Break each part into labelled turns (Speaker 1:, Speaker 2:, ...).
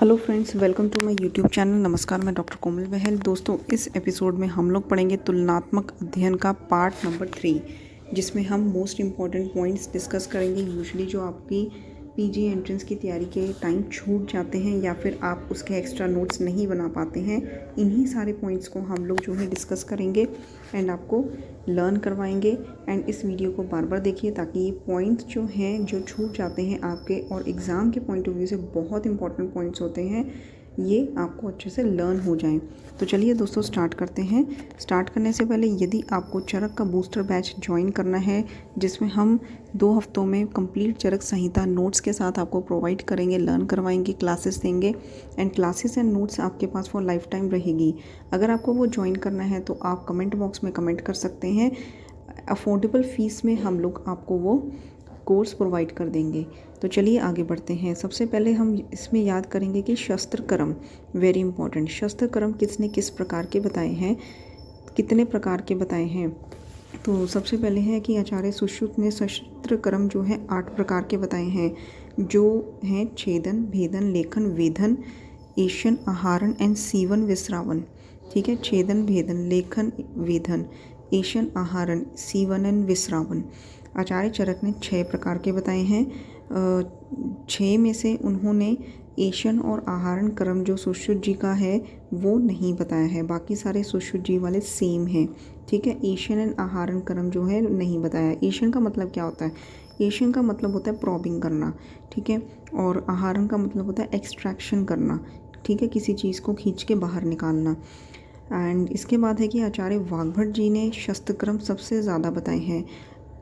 Speaker 1: Hello friends, welcome to my YouTube channel. नमस्कार, मैं doctor कोमल बहल। दोस्तों, इस एपिसोड में हम लोग पढ़ेंगे तुलनात्मक अध्ययन का पार्ट नंबर 3, जिसमें हम मोस्ट इम्पॉर्टेंट पॉइंट्स डिस्कस करेंगे। यूजुअली जो आपकी पीजी एंट्रेंस की तैयारी के टाइम छूट जाते हैं या फिर आप उसके एक्स्ट्रा नोट्स नहीं बना पाते हैं, इन्हीं सारे पॉइंट्स को हम लोग जो है डिस्कस करेंगे एंड आपको लर्न करवाएंगे। एंड इस वीडियो को बार बार देखिए ताकि ये पॉइंट्स जो हैं जो छूट जाते हैं आपके और एग्ज़ाम के पॉइंट ऑफ व्यू से बहुत इंपॉर्टेंट पॉइंट्स होते हैं, ये आपको अच्छे से लर्न हो जाएं। तो चलिए दोस्तों, स्टार्ट करते हैं। स्टार्ट करने से पहले यदि आपको चरक का बूस्टर बैच ज्वाइन करना है, जिसमें हम 2 हफ्तों में कंप्लीट चरक संहिता नोट्स के साथ आपको प्रोवाइड करेंगे, लर्न करवाएंगे, क्लासेस देंगे एंड क्लासेस एंड नोट्स आपके पास फॉर लाइफ टाइम रहेगी। अगर आपको वो ज्वाइन करना है तो आप कमेंट बॉक्स में कमेंट कर सकते हैं। अफोर्डेबल फ़ीस में हम लोग आपको वो कोर्स प्रोवाइड कर देंगे। तो चलिए आगे बढ़ते हैं। सबसे पहले हम इसमें याद करेंगे कि शस्त्र कर्म, वेरी इंपॉर्टेंट। शस्त्र कर्म किसने किस प्रकार के बताए हैं, कितने प्रकार के बताए हैं। तो सबसे पहले है कि आचार्य सुश्रुत ने शस्त्र कर्म जो है 8 प्रकार के बताए हैं, जो हैं छेदन, भेदन, लेखन, वेधन, एशन, आहारण एंड सीवन विश्रावन। ठीक है, छेदन, भेदन, लेखन, वेधन, एशन, आहारण, सीवन एंड विश्रावन। आचार्य चरक ने 6 प्रकार के बताए हैं। 6 में से उन्होंने एशन और आहारण क्रम जो सुश्रुत जी का है वो नहीं बताया है, बाकी सारे सुश्रुत जी वाले सेम हैं। ठीक है, एशन एंड आहारण क्रम जो है नहीं बताया। एशन का मतलब क्या होता है? एशन का मतलब होता है प्रॉबिंग करना, ठीक है, और आहारण का मतलब होता है एक्सट्रैक्शन करना, ठीक है, किसी चीज़ को खींच के बाहर निकालना। एंड इसके बाद है कि आचार्य वाग्भट जी ने शस्त्रक्रम सबसे ज़्यादा बताए हैं,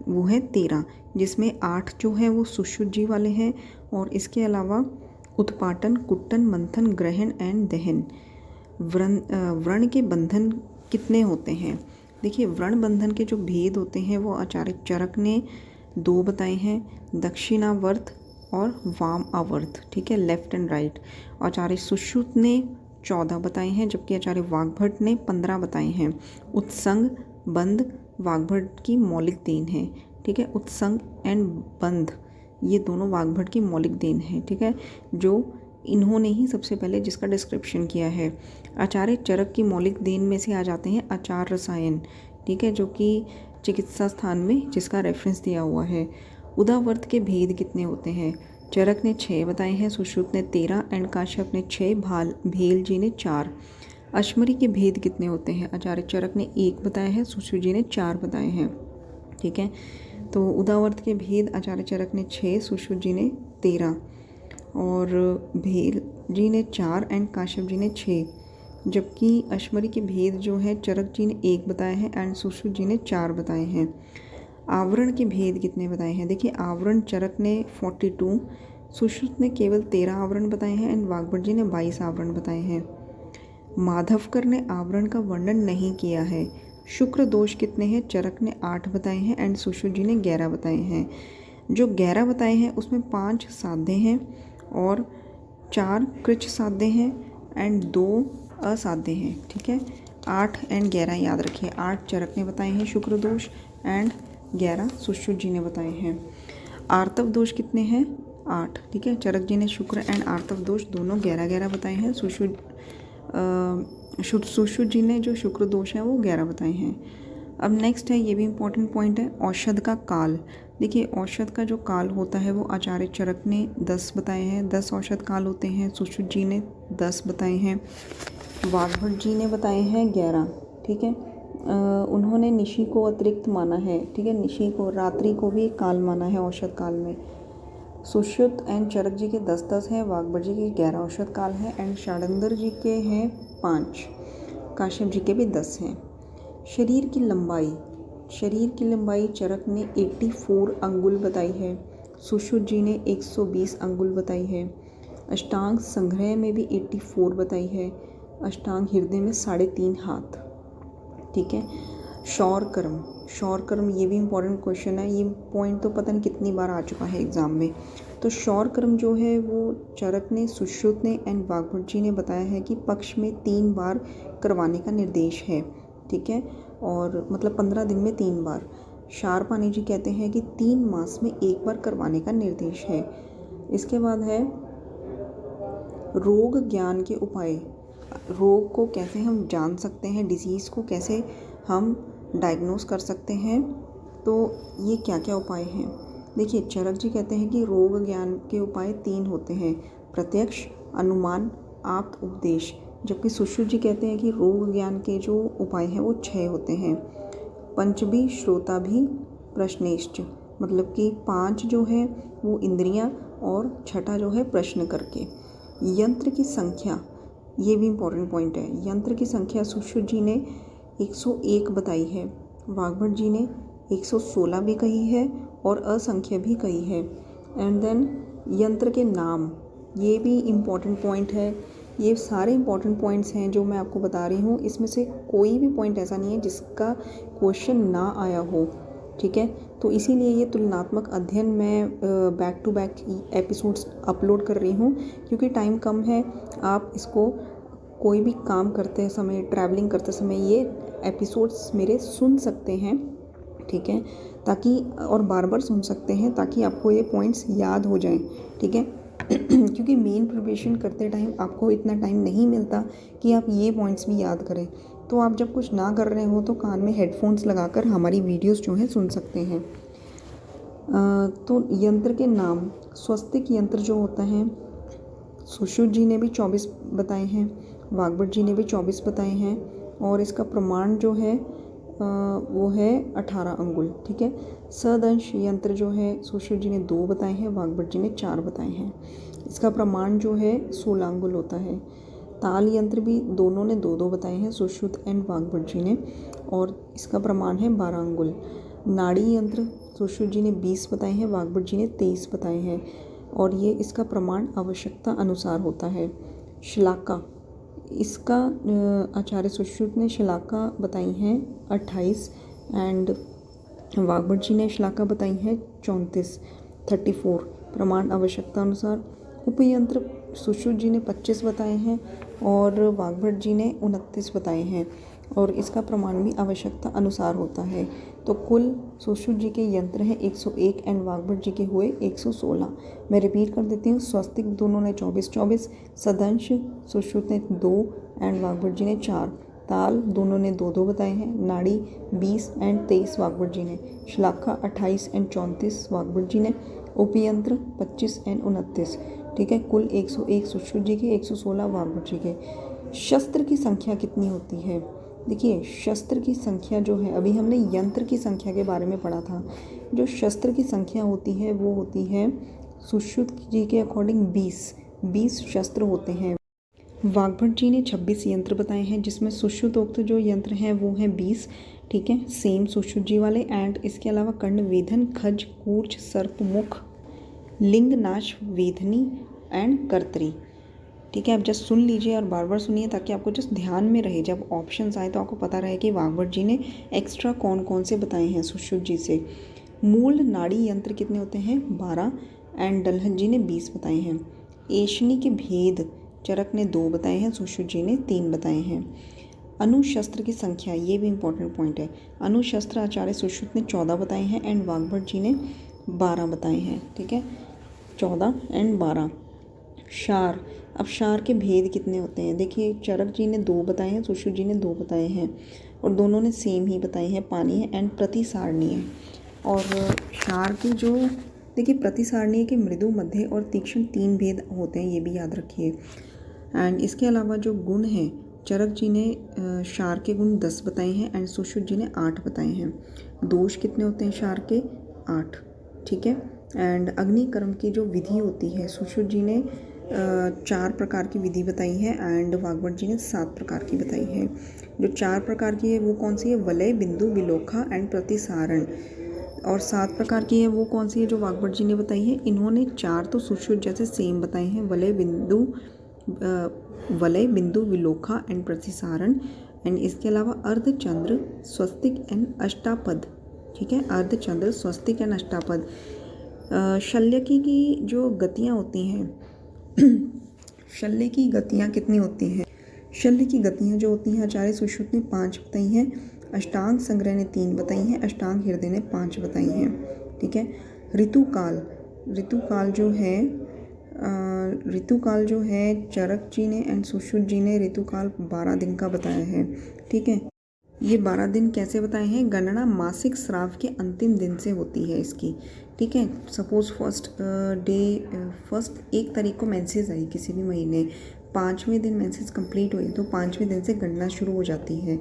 Speaker 1: वो है 13, जिसमें 8 जो है वो सुश्रुत जी वाले हैं और इसके अलावा उत्पाटन, कुट्टन, मंथन, ग्रहण एंड दहन। व्रण के बंधन कितने होते हैं? देखिए, व्रण बंधन के जो भेद होते हैं वो आचार्य चरक ने 2 बताए हैं, दक्षिणावर्त और वाम आवर्त, ठीक है, लेफ्ट एंड राइट। आचार्य सुश्रुत ने 14 बताए हैं, जबकि आचार्य वाग्भट ने 15 बताए हैं। उत्संग, बंध वाग्भट की मौलिक देन है, ठीक है, उत्संग एंड बंध ये दोनों वाग्भट की मौलिक देन है, ठीक है, जो इन्होंने ही सबसे पहले जिसका डिस्क्रिप्शन किया है। आचार्य चरक की मौलिक देन में से आ जाते हैं आचार रसायन, ठीक है, जो कि चिकित्सा स्थान में जिसका रेफरेंस दिया हुआ है। उदावर्त के भेद कितने होते हैं? चरक ने 6 बताए हैं, सुश्रुत ने 13 एंड काश्यप ने 6, भेल जी ने 4। अश्मरी के भेद कितने होते हैं? आचार्य चरक ने 1 बताया है, सुश्रुत जी ने 4 बताए हैं, ठीक है। तो उदावर्त के भेद आचार्य चरक ने 6, सुश्रुत जी ने 13 और भेल जी ने 4 एंड काश्यप जी ने 6, जबकि अश्मरी के भेद जो है चरक जी ने 1 बताया है एंड सुश्रुत जी ने 4 बताए हैं। आवरण के भेद कितने बताए हैं? देखिए, आवरण चरक ने 42, सुश्रुत ने केवल 13 आवरण बताए हैं एंड वाग्भट जी ने 22 आवरण बताए हैं। माधवकर ने आवरण का वर्णन नहीं किया है। शुक्र दोष कितने हैं? चरक ने 8 बताए हैं एंड सुश्रुत जी ने 11 बताए हैं। जो 11 बताए हैं उसमें 5 साध्य हैं और 4 कृच्छ साध्य हैं एंड 2 असाध्य हैं, ठीक है। 8 एंड 11 याद रखिए। 8 चरक ने बताए हैं शुक्र दोष एंड 11 सुश्रुत जी ने बताए हैं। आर्तव दोष कितने हैं? 8, ठीक है। चरक जी ने शुक्र एंड आर्तव दोष दोनों 11-11 बताए हैं। सुश्रुत जी ने जो शुक्र दोष है वो 11 बताए हैं। अब नेक्स्ट है, ये भी इम्पोर्टेंट पॉइंट है, औषध का काल। देखिए, औषध का जो काल होता है वो आचार्य चरक ने 10 बताए हैं, 10 औषध काल होते हैं। सुश्रुत जी ने 10 बताए हैं, वाग्भट जी ने बताए हैं 11, ठीक है। उन्होंने निशि को अतिरिक्त माना है, ठीक है, निशि को, रात्रि को भी एक काल माना है औषध काल में। सुश्रुत एंड चरक जी के 10-10 हैं, वाग्भट जी के 11 औषध काल हैं एंड षडंगर जी के हैं 5, काश्यप जी के भी 10 हैं। शरीर की लंबाई चरक ने 84 अंगुल बताई है, सुश्रुत जी ने 120 अंगुल बताई है। अष्टांग संग्रह में भी 84 बताई है, अष्टांग हृदय में 3.5 हाथ, ठीक है। शौर कर्म ये भी इम्पोर्टेंट क्वेश्चन है, ये पॉइंट तो पता नहीं कितनी बार आ चुका है एग्ज़ाम में। तो शौर कर्म जो है वो चरक ने, सुश्रुत ने एंड वाग्भट जी ने बताया है कि पक्ष में 3 बार करवाने का निर्देश है, ठीक है, और मतलब 15 दिन में 3 बार। शारपानी जी कहते हैं कि 3 मास में 1 बार करवाने का निर्देश है। इसके बाद है रोग ज्ञान के उपाय, रोग को कैसे हम जान सकते हैं, डिजीज़ को कैसे हम डायग्नोस कर सकते हैं, तो ये क्या क्या उपाय हैं। देखिए, चरक जी कहते हैं कि रोग ज्ञान के उपाय 3 होते हैं, प्रत्यक्ष, अनुमान, आप्त उपदेश। जबकि सुश्रुत जी कहते हैं कि रोग ज्ञान के जो उपाय हैं वो 6 होते हैं, पंचभी, श्रोता भी, प्रश्नेश्च, मतलब कि 5 जो है वो इंद्रियां और छठा जो है प्रश्न करके। यंत्र की संख्या, ये भी इम्पोर्टेंट पॉइंट है, यंत्र की संख्या सुश्रुत जी ने 101 बताई है, वाग्भट जी ने 116 भी कही है और असंख्य भी कही है। एंड देन यंत्र के नाम, ये भी इम्पॉर्टेंट पॉइंट है। ये सारे इम्पॉर्टेंट पॉइंट्स हैं जो मैं आपको बता रही हूँ, इसमें से कोई भी पॉइंट ऐसा नहीं है जिसका क्वेश्चन ना आया हो, ठीक है। तो इसीलिए ये तुलनात्मक अध्ययन मैं back to back episodes upload कर रही हूँ, क्योंकि टाइम कम है। आप इसको कोई भी काम करते समय, ट्रैवलिंग करते समय ये एपिसोड्स मेरे सुन सकते हैं, ठीक है, ताकि और बार बार सुन सकते हैं ताकि आपको ये पॉइंट्स याद हो जाएं, ठीक है। क्योंकि मेन प्रिपरेशन करते टाइम आपको इतना टाइम नहीं मिलता कि आप ये पॉइंट्स भी याद करें। तो आप जब कुछ ना कर रहे हो तो कान में हेडफोन्स लगाकर हमारी वीडियोस जो हैं सुन सकते हैं। तो यंत्र के नाम, स्वस्तिक यंत्र जो होता है, सुश्रुत जी ने भी 24 बताए हैं, वाग्भट जी ने भी 24 बताए हैं, और इसका प्रमाण जो है वो है 18 अंगुल, ठीक है। सदंश यंत्र जो है सुश्रुत जी ने 2 बताए हैं, वाग्भट जी ने 4 बताए हैं। इसका प्रमाण जो है 16 अंगुल होता है। ताल यंत्र भी दोनों ने 2-2 बताए हैं, सुश्रुत एंड वाग्भट जी ने, और इसका प्रमाण है 12 अंगुल। नाड़ी यंत्र सुश्रुत जी ने 20 बताए हैं, वाग्भट जी ने 23 बताए हैं, और ये इसका प्रमाण आवश्यकता अनुसार होता है। शलाका, इसका आचार्य सुश्रुत ने शलाका बताई हैं 28 एंड वाग्भट जी ने शलाका बताई हैं 34 प्रमाण आवश्यकता अनुसार। उपयंत्र सुश्रुत जी ने 25 बताए हैं और वाग्भट जी ने 29 बताए हैं, और इसका प्रमाण भी आवश्यकता अनुसार होता है। तो कुल सुश्रुत जी के यंत्र हैं 101 एंड वाग्भट जी के हुए 116। मैं रिपीट कर देती हूँ, स्वस्तिक दोनों ने 24-24, सदंश सुश्रुत ने 2 एंड वाग्भट जी ने 4, ताल दोनों ने 2-2 बताए हैं, नाड़ी 20 एंड 23 वाग्भट जी ने, शलाका 28 एंड 34 वाग्भट जी ने, उपयंत्र 25 एंड 29, ठीक है। कुल 101 सुश्रुत जी के, 116 वाग्भट जी के। शस्त्र की संख्या कितनी होती है? देखिए, शस्त्र की संख्या जो है, अभी हमने यंत्र की संख्या के बारे में पढ़ा था, जो शस्त्र की संख्या होती है वो होती है सुश्रुत जी के अकॉर्डिंग 20 शस्त्र होते हैं। वाग्भट जी ने 26 यंत्र बताए हैं, जिसमें सुश्रुतोक्त जो यंत्र हैं वो हैं 20, ठीक है, सेम सुश्रुत जी वाले। एंड इसके अलावा कर्ण वेधन, खज, कूर्च, सर्प मुख, लिंग नाश, वेधनी एंड कर्तरी, ठीक है। आप जस्ट सुन लीजिए और बार बार सुनिए ताकि आपको जस्ट ध्यान में रहे, जब ऑप्शंस आए तो आपको पता रहे कि वाग्भट जी ने एक्स्ट्रा कौन कौन से बताए हैं सुश्रुत जी से। मूल नाड़ी यंत्र कितने होते हैं? 12 एंड दलहन जी ने 20 बताए हैं। एशनी के भेद चरक ने 2 बताए हैं, सुश्रुत जी ने 3 बताए हैं। अनुशस्त्र की संख्या, ये भी इंपॉर्टेंट पॉइंट है। अनुशस्त्र आचार्य सुश्रुत ने 14 बताए हैं एंड वाग्भट जी ने 12 बताए हैं, ठीक है, 14 एंड 12। क्षार, अब क्षार के भेद कितने होते हैं? देखिए, चरक जी ने 2 बताए हैं, सुश्रुत जी ने 2 बताए हैं, और दोनों ने सेम ही बताए हैं, पानी है एंड प्रतिसारणीय। और क्षार के जो, देखिए, प्रतिसारणीय के मृदु, मध्य और तीक्ष्ण 3 भेद होते हैं, ये भी याद रखिए। एंड इसके अलावा जो गुण हैं, चरक जी ने क्षार के गुण 10 बताए हैं एंड सुश्रुत जी ने 8 बताए हैं। दोष कितने होते हैं क्षार के? 8, ठीक है। एंड अग्निकर्म की जो विधि होती है, सुश्रुत जी ने 4 प्रकार की विधि बताई है एंड वाग्भट जी ने 7 प्रकार की बताई है। जो 4 प्रकार की है वो कौन सी है? वलय, बिंदु, विलोखा एंड प्रतिसारण। और 7 प्रकार की है वो कौन सी है जो वाग्भट जी ने बताई है? इन्होंने 4 तो सुश्रुत जैसे सेम बताए हैं, वलय, बिंदु, विलोखा एंड प्रतिसारण। एंड इसके अलावा अर्धचंद्र, स्वस्तिक एंड अष्टापद, ठीक है, अर्धचंद्र, स्वस्तिक एंड अष्टापद। शल्य की जो गतियाँ होती हैं शल्य की गतियाँ कितनी होती हैं? शल्य की गतियाँ जो होती हैं आचार्य सुश्रुत ने 5 बताई हैं, अष्टांग संग्रह ने 3 बताई हैं, अष्टांग हृदय ने 5 बताई हैं, ठीक है। ऋतुकाल जो है ऋतुकाल जो है चरक जी ने एंड सुश्रुत जी ने ऋतुकाल 12 दिन का बताया है। ठीक है, ये 12 दिन कैसे बताए हैं? गणना मासिक स्राव के अंतिम दिन से होती है इसकी। ठीक है, सपोज फर्स्ट 1 तारीख को मेंसेस आई किसी भी महीने, 5वें दिन मेंसेस कंप्लीट हुए तो 5वें दिन से गणना शुरू हो जाती है।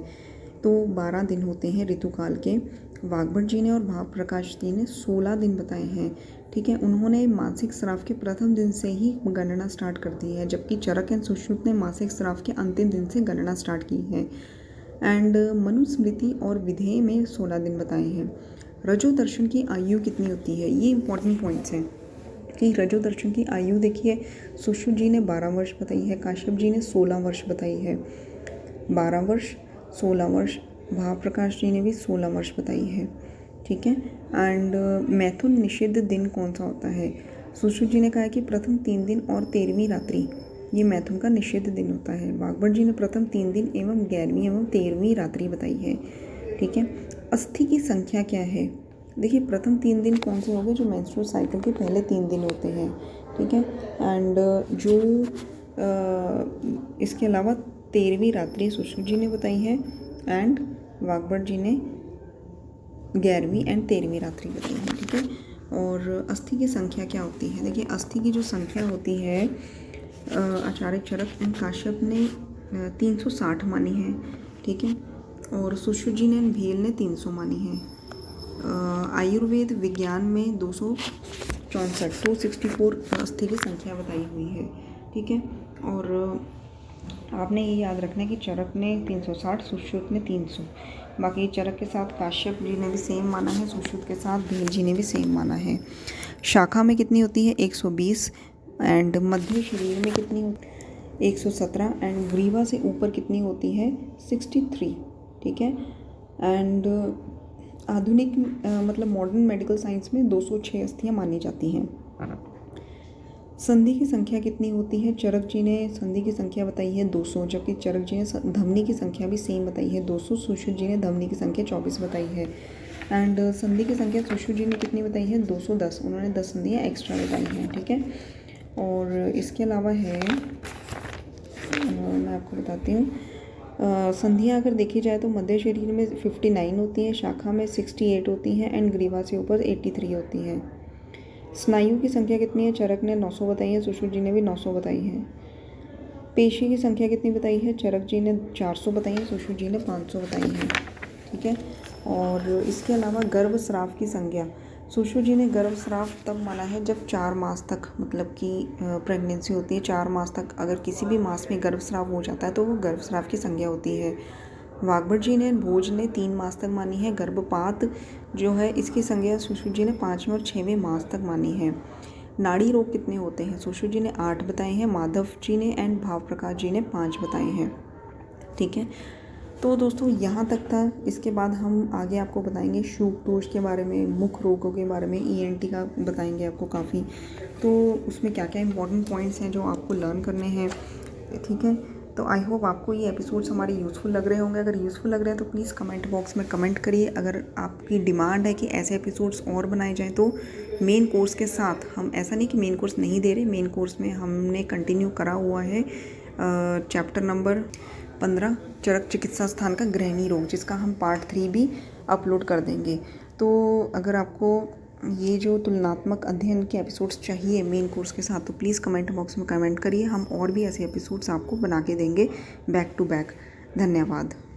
Speaker 1: तो 12 दिन होते हैं ऋतुकाल के। वाग्भट जी ने और भाव प्रकाश जी ने 16 दिन बताए हैं। ठीक है, उन्होंने मासिक स्राव के प्रथम दिन से ही गणना स्टार्ट कर दी है, जबकि चरक एंड सुश्रुत ने मासिक स्राव के अंतिम दिन से गणना स्टार्ट की है। एंड मनुस्मृति और विधेय में 16 दिन बताए हैं। रजो दर्शन की आयु कितनी होती है? ये इंपॉर्टेंट पॉइंट्स हैं कि रजो दर्शन की आयु देखिए, सुश्रुत जी ने 12 वर्ष बताई है, काश्यप जी ने 16 वर्ष बताई है। 12 वर्ष, 16 वर्ष, भाव प्रकाश जी ने भी 16 वर्ष बताई है। ठीक है, एंड मैथुन निषिद्ध दिन कौन सा होता है? सुश्रुत जी ने कहा है कि प्रथम 3 दिन और 13वीं रात्रि, ये मैथुन का निषिद्ध दिन होता है। वाग्भट जी ने प्रथम 3 दिन एवं 11वीं एवं 13वीं रात्रि बताई है। ठीक है, अस्थि की संख्या क्या है? देखिए, प्रथम 3 दिन कौन से हो गए? जो मेंस्ट्रुअल साइकिल के पहले 3 दिन होते हैं। ठीक है, एंड जो इसके अलावा 13वीं रात्रि सुश्रुत जी ने बताई है एंड वाग्भट जी ने 11वीं एंड 13वीं रात्रि बताई है। ठीक है, और अस्थि की संख्या क्या होती है? देखिए, अस्थि की जो संख्या होती है, आचार्य चरक एंड काश्यप ने 360 मानी है। ठीक है, और सुश्रुत जी ने भेल ने 300 मानी है। आयुर्वेद विज्ञान में 264 अस्थि की संख्या बताई हुई है। ठीक है, और आपने ये याद रखना है कि चरक ने 360, सुश्रुत ने 300, बाकी चरक के साथ काश्यप जी ने भी सेम माना है, सुश्रुत के साथ भेल जी ने भी सेम माना है। शाखा में कितनी होती है? 120, एंड मध्य शरीर में कितनी होती है? 117, एंड ग्रीवा से ऊपर कितनी होती है? 63। ठीक है, एंड आधुनिक मतलब मॉडर्न मेडिकल साइंस में 206 अस्थियाँ मानी जाती हैं। संधि की संख्या कितनी होती है? चरक जी ने संधि की संख्या बताई है 200, जबकि चरक जी ने धमनी की संख्या भी सेम बताई है 200। सुश्रुत जी ने धमनी की संख्या 24 बताई है। एंड संधि की संख्या सुश्रुत जी ने कितनी बताई है? 210, उन्होंने 10 संधियाँ एक्स्ट्रा बताई हैं। ठीक है, और इसके अलावा है, मैं आपको बताती हूँ, संधियाँ अगर देखी जाए तो मध्य शरीर में 59 होती हैं, शाखा में 68 होती हैं, एंड ग्रीवा से ऊपर 83 होती हैं। स्नायु की संख्या कितनी है? चरक ने 900 बताई है, सुश्रुत जी ने भी 900 बताई है। पेशी की संख्या कितनी बताई है? चरक जी ने 400 बताई है, सुश्रुत जी ने 500 बताई है। ठीक है, और इसके अलावा गर्भस्राव की संज्ञा, सुश्रुत जी ने गर्भस्राव तब माना है जब 4 मास तक, मतलब कि प्रेगनेंसी होती है, 4 मास तक अगर किसी भी मास में गर्भस्राव हो जाता है तो वो गर्भस्राव की संज्ञा होती है। वाग्भट जी ने भोज ने 3 मास तक मानी है। गर्भपात जो है इसकी संज्ञा सुश्रुत जी ने 5वें और 6वें मास तक मानी है। नाड़ी रोग कितने होते हैं? सुश्रुत जी ने 8 बताए हैं, माधव जी ने एंड भाव प्रकाश जी ने 5 बताए हैं। ठीक है, तो दोस्तों यहाँ तक था। इसके बाद हम आगे आपको बताएंगे शूक दोष के बारे में, मुख रोगों के बारे में, ENT का बताएंगे आपको काफ़ी, तो उसमें क्या क्या इंपॉर्टेंट पॉइंट्स हैं जो आपको लर्न करने हैं। ठीक है, तो आई होप आपको ये एपिसोड्स हमारे यूज़फुल लग रहे होंगे। अगर यूज़फुल लग रहे हैं तो प्लीज़ कमेंट बॉक्स में कमेंट करिए। अगर आपकी डिमांड है कि ऐसे एपिसोड्स और बनाए जाएँ तो मेन कोर्स के साथ, हम ऐसा नहीं कि मेन कोर्स नहीं दे रहे, मेन कोर्स में हमने कंटिन्यू करा हुआ है चैप्टर नंबर 15 चरक चिकित्सा स्थान का गृहिणी रोग, जिसका हम पार्ट 3 भी अपलोड कर देंगे। तो अगर आपको ये जो तुलनात्मक अध्ययन के एपिसोड्स चाहिए मेन कोर्स के साथ तो प्लीज़ कमेंट बॉक्स में कमेंट करिए, हम और भी ऐसे एपिसोड्स आपको बना के देंगे बैक टू बैक। धन्यवाद।